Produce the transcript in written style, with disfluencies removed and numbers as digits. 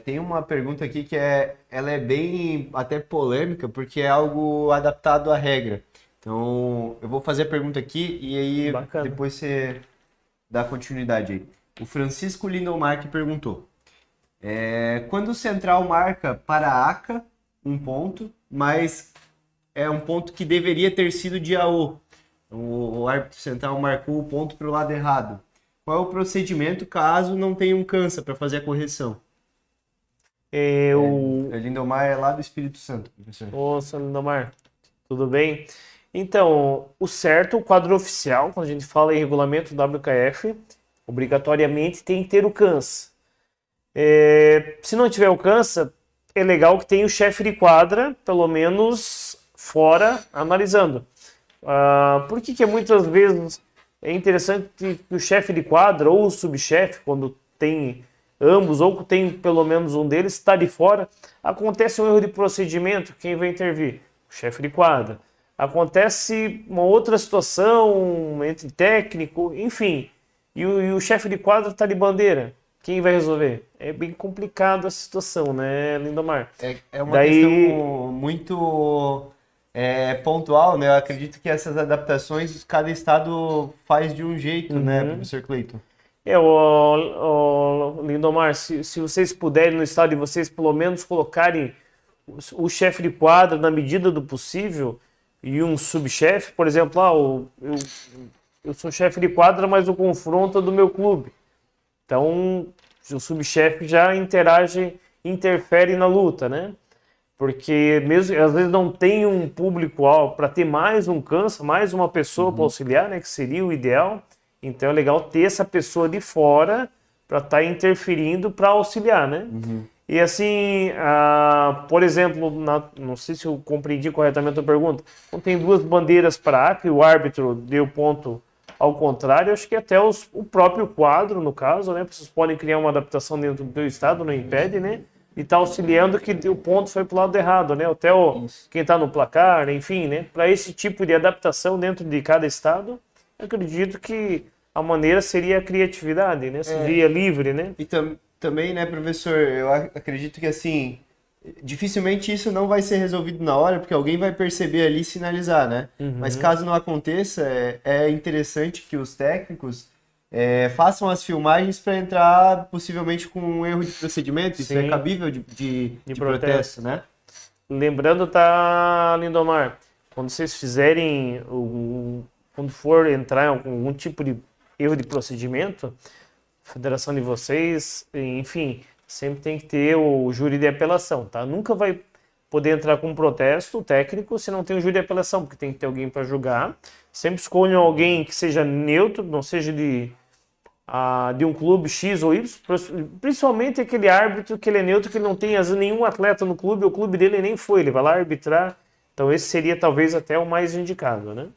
Tem uma pergunta aqui que ela é bem até polêmica, porque é algo adaptado à regra. Então, eu vou fazer a pergunta aqui e aí Bacana. depois você dá continuidade aí. O Francisco Lindomar que perguntou. Quando o central marca para a ACA um ponto, mas é um ponto que deveria ter sido de AO. O árbitro central marcou o ponto para o lado errado. Qual é o procedimento caso não tenha um cansa para fazer a correção? Eu... Lindomar é lá do Espírito Santo, professor. Ô, seu Lindomar, tudo bem? Então, o certo, o quadro oficial, quando a gente fala em regulamento WKF, obrigatoriamente tem que ter o cansa. Se não tiver o cansa, é legal que tenha o chefe de quadra, pelo menos fora, analisando. Por que que muitas vezes é interessante que o chefe de quadra ou o subchefe, quando tem ambos ou tem pelo menos um deles, está de fora, acontece um erro de procedimento, quem vai intervir? O chefe de quadra. Acontece uma outra situação entre técnico, enfim, e o chefe de quadra está de bandeira. Quem vai resolver? É bem complicado a situação, né, Lindomar? É uma Daí, questão muito pontual, né? Eu acredito que essas adaptações cada estado faz de um jeito, né, professor Cleiton? Lindomar, se vocês puderem no estado de vocês, pelo menos colocarem o chefe de quadra na medida do possível e um subchefe, por exemplo, eu sou chefe de quadra, mas o confronto é do meu clube. Então, o subchefe já interfere na luta, né? Porque mesmo às vezes não tem um público-alvo para ter mais um cansa, mais uma pessoa para auxiliar, né? Que seria o ideal. Então é legal ter essa pessoa de fora para estar interferindo para auxiliar, né? E assim, por exemplo, não sei se eu compreendi corretamente a pergunta, quando tem duas bandeiras para ACA e o árbitro deu ponto ao contrário, acho que até o próprio quadro, no caso, né? Vocês podem criar uma adaptação dentro do estado, não impede, né? E está auxiliando que o ponto foi para o lado errado, né? Até quem está no placar, enfim, né? Para esse tipo de adaptação dentro de cada estado, eu acredito que a maneira seria a criatividade, né? Seria livre, né? E também, né, professor, eu acredito que assim, dificilmente isso não vai ser resolvido na hora, porque alguém vai perceber ali e sinalizar, né? Mas caso não aconteça, é interessante que os técnicos façam as filmagens para entrar possivelmente com um erro de procedimento. Isso é Sim. cabível de protesto, protesto, né? Lembrando, tá, Lindomar, quando vocês fizerem, quando for entrar em algum tipo de erro de procedimento, a federação de vocês, enfim, sempre tem que ter o júri de apelação, tá? Nunca vai poder entrar com um protesto técnico se não tem o júri de apelação, porque tem que ter alguém para julgar. Sempre escolham alguém que seja neutro, não seja de um clube X ou Y, principalmente aquele árbitro que ele é neutro, que ele não tem nenhum atleta no clube, o clube dele nem foi, ele vai lá arbitrar. Então esse seria talvez até o mais indicado, né?